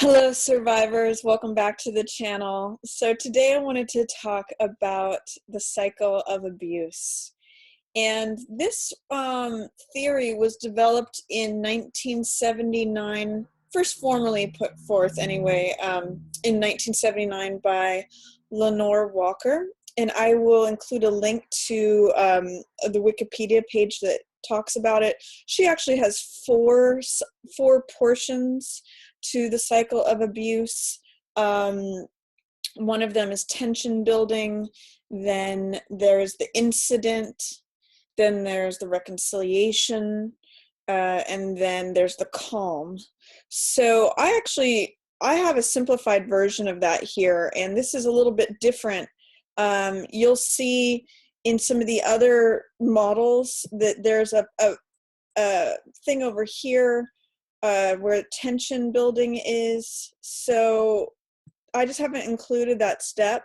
Hello, survivors. Welcome back to the channel. So today I wanted to talk about the cycle of abuse. And this theory was developed in 1979, first formally put forth anyway, in 1979 by Lenore Walker. And I will include a link to the Wikipedia page that talks about it. She actually has four portions to the cycle of abuse. One of them is tension building, then there's the incident, then there's the reconciliation, and then there's the calm. So I have a simplified version of that here, and this is a little bit different. You'll see in some of the other models that there's a thing over here where tension building is. So I just haven't included that step,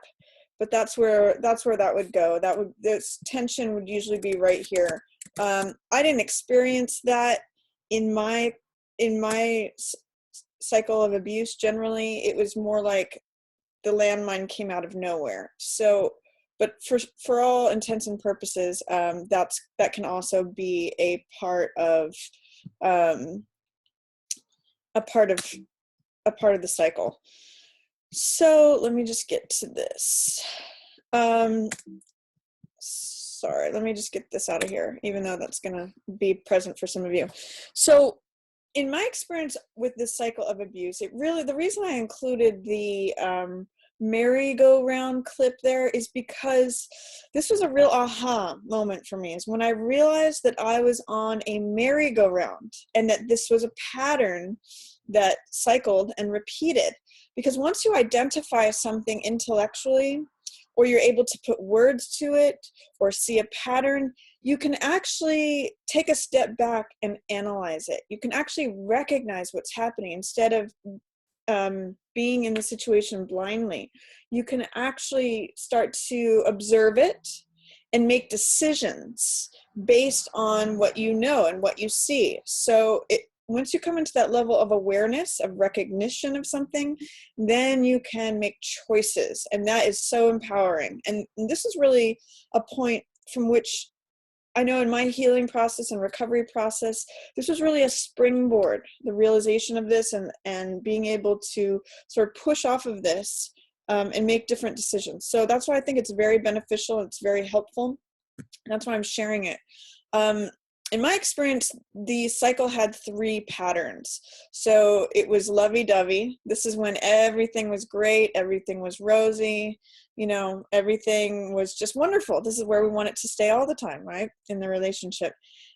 but that's where that would go. This tension would usually be right here. I didn't experience that in my cycle of abuse. Generally, it was more like the landmine came out of nowhere. So, but for all intents and purposes, that can also be a part of the cycle. So let me just get to this. Sorry, let me just get this out of here, even though that's going to be present for some of you. So in my experience with this cycle of abuse, the reason I included the merry-go-round clip there is because this was a real aha moment for me, is when I realized that I was on a merry-go-round and that this was a pattern that cycled and repeated. Because once you identify something intellectually, or you're able to put words to it or see a pattern, you can actually take a step back and analyze it. You can actually recognize what's happening instead of being in the situation blindly. You can actually start to observe it and make decisions based on what you know and what you see. So once you come into that level of awareness, of recognition of something, then you can make choices. And that is so empowering. And this is really a point from which I know in my healing process and recovery process, this was really a springboard, the realization of this and being able to sort of push off of this and make different decisions. So that's why I think it's very beneficial. It's very helpful. And that's why I'm sharing it. In my experience, the cycle had 3 patterns. So it was lovey-dovey. This is when everything was great, everything was rosy, everything was just wonderful. This is where we want it to stay all the time, right? In the relationship.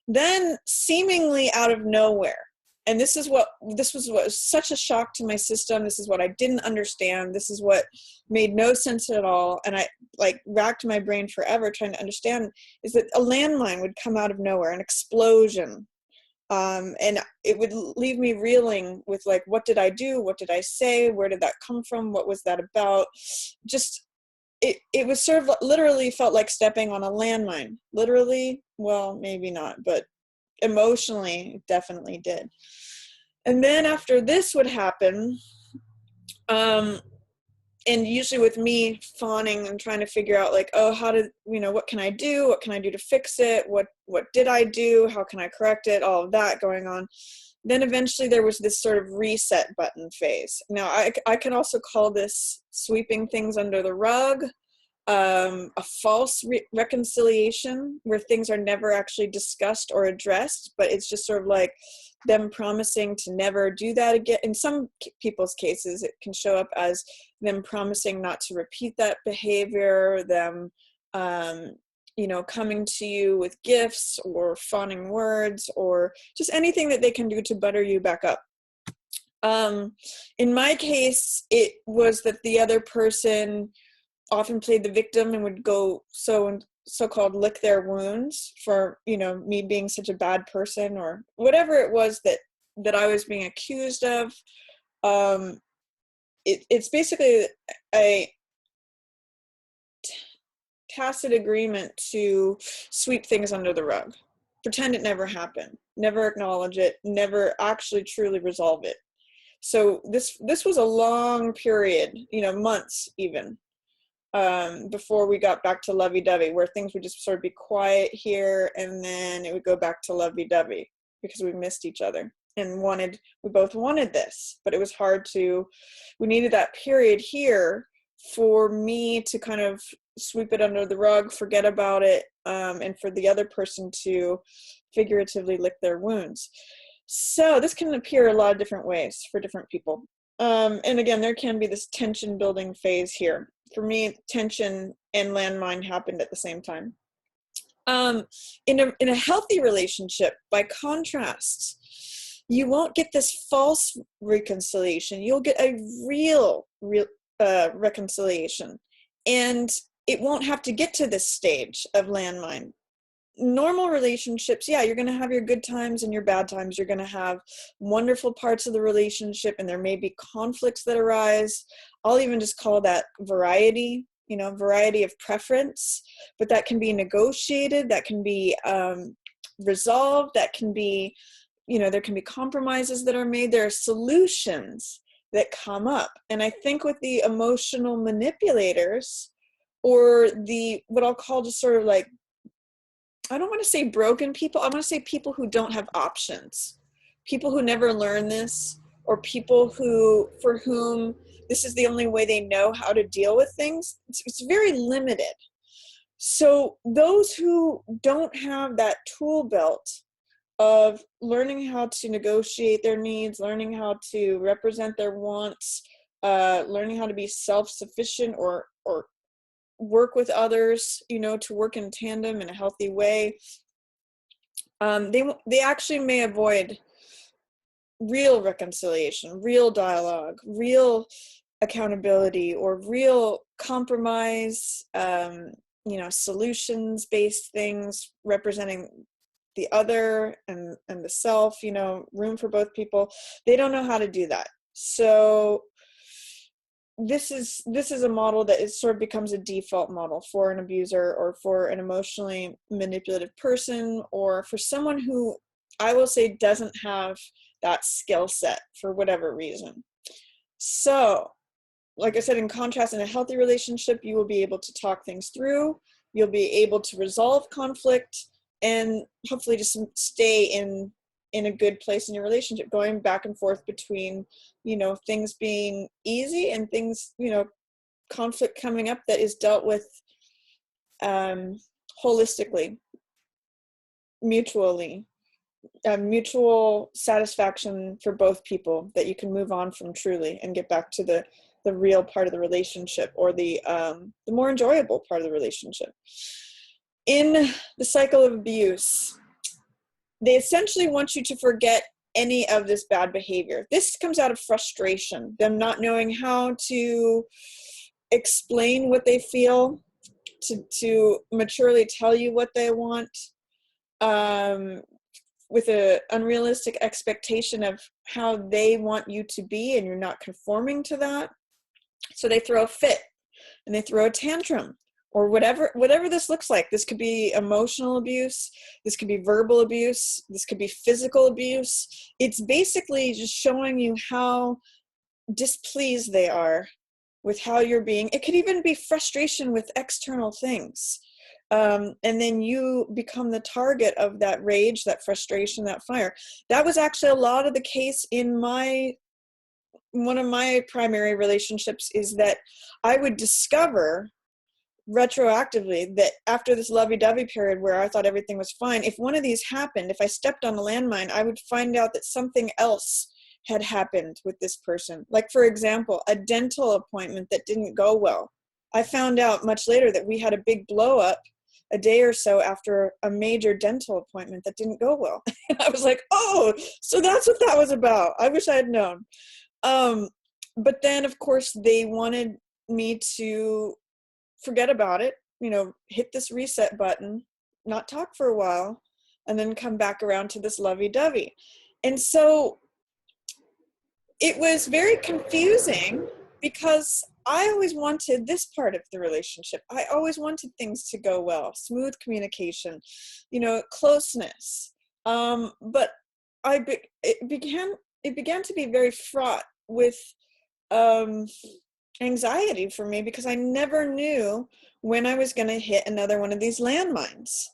Then seemingly out of nowhere. And this was what was such a shock to my system. This is what I didn't understand. This is what made no sense at all. And I racked my brain forever trying to understand, is that a landmine would come out of nowhere, an explosion. And it would leave me reeling with what did I do? What did I say? Where did that come from? What was that about? Just, it was sort of literally felt like stepping on a landmine. Literally, well, maybe not, but emotionally it definitely did. And then after this would happen, and usually with me fawning and trying to figure out what can I do? What can I do to fix it? What did I do? How can I correct it? All of that going on. Then eventually there was this sort of reset button phase. Now I can also call this sweeping things under the rug, a false reconciliation where things are never actually discussed or addressed, but it's just sort of like them promising to never do that again. In some people's cases, it can show up as them promising not to repeat that behavior, them coming to you with gifts or fawning words or just anything that they can do to butter you back up. In my case, it was that the other person often played the victim and would go so-called lick their wounds for, me being such a bad person or whatever it was that I was being accused of. It's basically a tacit agreement to sweep things under the rug, pretend it never happened, never acknowledge it, never actually truly resolve it. So this was a long period, months even, before we got back to lovey-dovey, where things would just sort of be quiet here, and then it would go back to lovey-dovey because we missed each other and we both wanted this, but it was hard we needed that period here for me to kind of sweep it under the rug, forget about it, and for the other person to figuratively lick their wounds. So this can appear a lot of different ways for different people. And again, there can be this tension building phase here. For me, tension and landmine happened at the same time. In a healthy relationship, by contrast, you won't get this false reconciliation. You'll get a real reconciliation. And it won't have to get to this stage of landmine. Normal relationships, yeah, you're going to have your good times and your bad times. You're going to have wonderful parts of the relationship, and there may be conflicts that arise. I'll even just call that variety, variety of preference, but that can be negotiated, that can be resolved, that can be, there can be compromises that are made. There are solutions that come up. And I think with the emotional manipulators, or what I'll call just sort of like, I don't want to say broken people. I want to say people who don't have options, people who never learn this, or people for whom this is the only way they know how to deal with things. It's very limited. So those who don't have that tool belt of learning how to negotiate their needs, learning how to represent their wants, learning how to be self-sufficient or work with others, to work in tandem in a healthy way, they actually may avoid real reconciliation, real dialogue, real accountability, or real compromise, solutions-based things representing the other and the self, room for both people. They don't know how to do that. So this is a model that sort of becomes a default model for an abuser, or for an emotionally manipulative person, or for someone who, I will say, doesn't have that skill set for whatever reason. So, like I said, in contrast, in a healthy relationship, you will be able to talk things through, you'll be able to resolve conflict, and hopefully just stay in a good place in your relationship, going back and forth between, things being easy and things, conflict coming up that is dealt with holistically, mutually, mutual satisfaction for both people, that you can move on from truly and get back to the real part of the relationship, or the more enjoyable part of the relationship. In the cycle of abuse, they essentially want you to forget any of this bad behavior. This comes out of frustration, them not knowing how to explain what they feel, to maturely tell you what they want, with an unrealistic expectation of how they want you to be, and you're not conforming to that. So they throw a fit, and they throw a tantrum, or whatever this looks like. This could be emotional abuse, this could be verbal abuse, this could be physical abuse. It's basically just showing you how displeased they are with how you're being. It could even be frustration with external things. And then you become the target of that rage, that frustration, that fire. That was actually a lot of the case in one of my primary relationships, is that I would discover retroactively that after this lovey-dovey period where I thought everything was fine, if one of these happened, if I stepped on a landmine, I would find out that something else had happened with this person. Like, for example, a dental appointment that didn't go well. I found out much later that we had a big blow up a day or so after a major dental appointment that didn't go well. And I was like, oh, so that's what that was about. I wish I had known. But then, of course, they wanted me to forget about it, hit this reset button, not talk for a while, and then come back around to this lovey-dovey. And so it was very confusing, because I always wanted this part of the relationship. I always wanted things to go well, smooth communication, closeness. But it began to be very fraught with anxiety for me, because I never knew when I was going to hit another one of these landmines.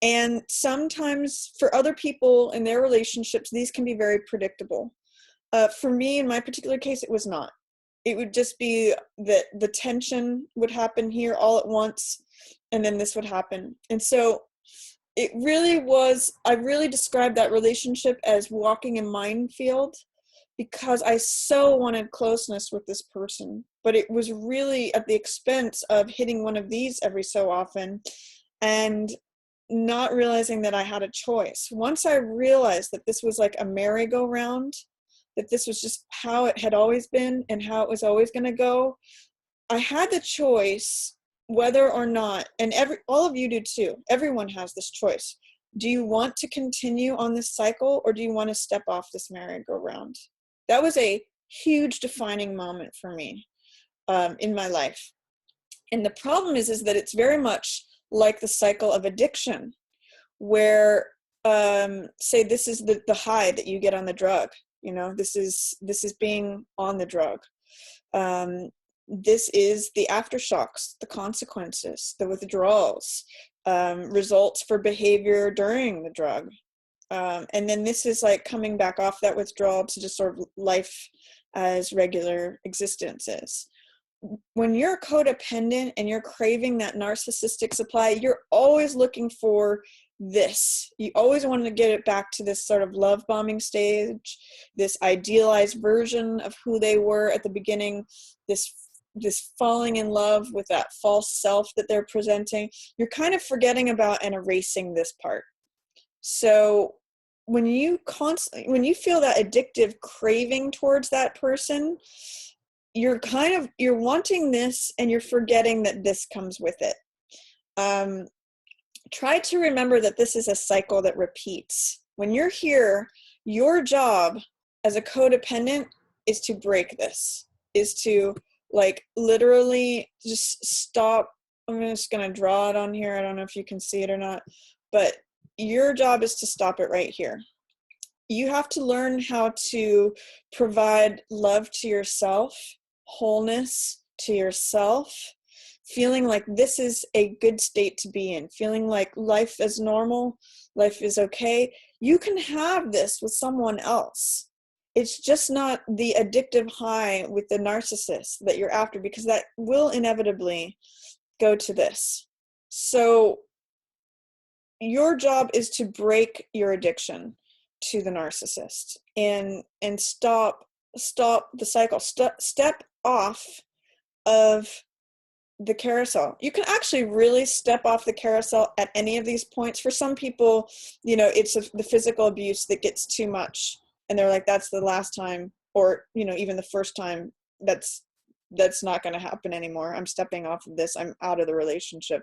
And sometimes for other people in their relationships, these can be very predictable. For me, in my particular case, it was not. It would just be that the tension would happen here all at once, and then this would happen. And so it really was, I really described that relationship as walking a minefield, because I so wanted closeness with this person, but it was really at the expense of hitting one of these every so often and not realizing that I had a choice. Once I realized that this was like a merry-go-round, that this was just how it had always been and how it was always going to go, I had the choice whether or not, and all of you do too, everyone has this choice. Do you want to continue on this cycle, or do you want to step off this merry-go-round? That was a huge defining moment for me in my life. And the problem is that it's very much like the cycle of addiction, where say this is the high that you get on the drug. You know, this is being on the drug. This is the aftershocks, the consequences, the withdrawals, results for behavior during the drug. And then this is like coming back off that withdrawal to just sort of life as regular existence is. When you're codependent and you're craving that narcissistic supply, you're always looking for this. You always want to get it back to this sort of love bombing stage, this idealized version of who they were at the beginning, this falling in love with that false self that they're presenting. You're kind of forgetting about and erasing this part. So when you feel that addictive craving towards that person, you're wanting this and you're forgetting that this comes with it. Try to remember that this is a cycle that repeats. When you're here, your job as a codependent is to break this, is to like literally just stop. I'm just going to draw it on here. I don't know if you can see it or not, but your job is to stop it right here. You have to learn how to provide love to yourself, wholeness to yourself, feeling like this is a good state to be in, feeling like life is normal, life is okay. You can have this with someone else. It's just not the addictive high with the narcissist that you're after, because that will inevitably go to this. So your job is to break your addiction to the narcissist and stop the cycle. Step off of the carousel. You can actually really step off the carousel at any of these points. For some people, you know, it's the physical abuse that gets too much, and they're like, that's the last time, or, you know, even the first time, that's not going to happen anymore. I'm stepping off of this. I'm out of the relationship.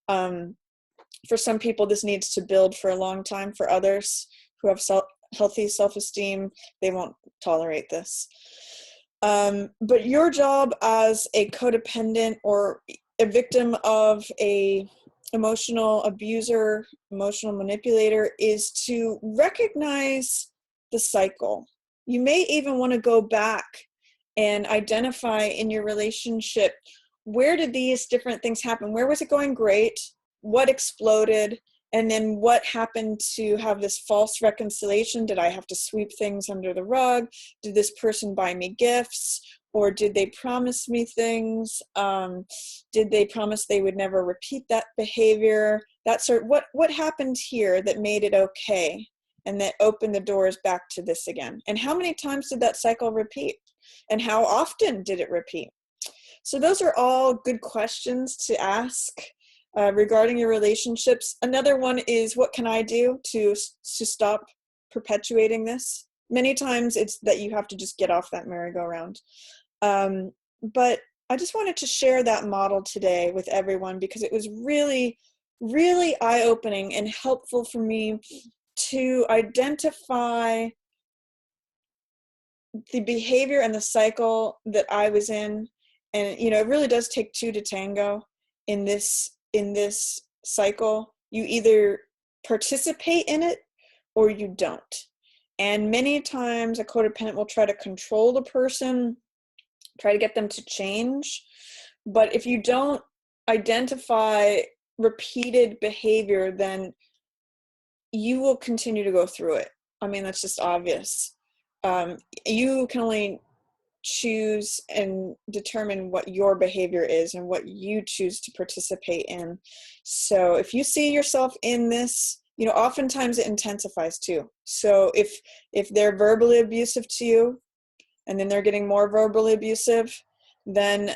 For some people, this needs to build for a long time. For others who have healthy self-esteem, they won't tolerate this. But your job as a codependent or a victim of a emotional abuser, emotional manipulator, is to recognize the cycle. You may even want to go back and identify in your relationship, where did these different things happen? Where was it going great? What exploded? And then what happened to have this false reconciliation? Did I have to sweep things under the rug? Did this person buy me gifts? Or did they promise me things? Did they promise they would never repeat that behavior? What happened here that made it okay and that opened the doors back to this again? And how many times did that cycle repeat? And how often did it repeat? So those are all good questions to ask regarding your relationships. Another one is, what can I do to stop perpetuating this? Many times it's that you have to just get off that merry-go-round. But I just wanted to share that model today with everyone, because it was really, really eye-opening and helpful for me to identify the behavior and the cycle that I was in. And, you know, it really does take two to tango in this cycle. You either participate in it or you don't. And many times a codependent will try to control the person, try to get them to change. But if you don't identify repeated behavior, then you will continue to go through it. I mean, that's just obvious. You can only choose and determine what your behavior is and what you choose to participate in. So if you see yourself in this, you know, oftentimes it intensifies too. So if they're verbally abusive to you and then they're getting more verbally abusive, then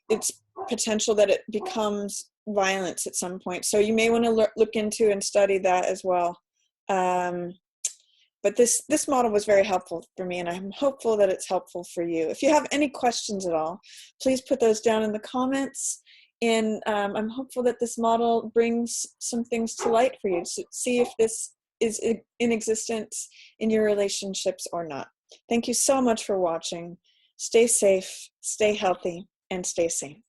it's potential that it becomes violence at some point. So you may want to look into and study that as well. But this model was very helpful for me, and I'm hopeful that it's helpful for you. If you have any questions at all, please put those down in the comments. And I'm hopeful that this model brings some things to light for you to see if this is in existence in your relationships or not. Thank you so much for watching. Stay safe, stay healthy, and stay sane.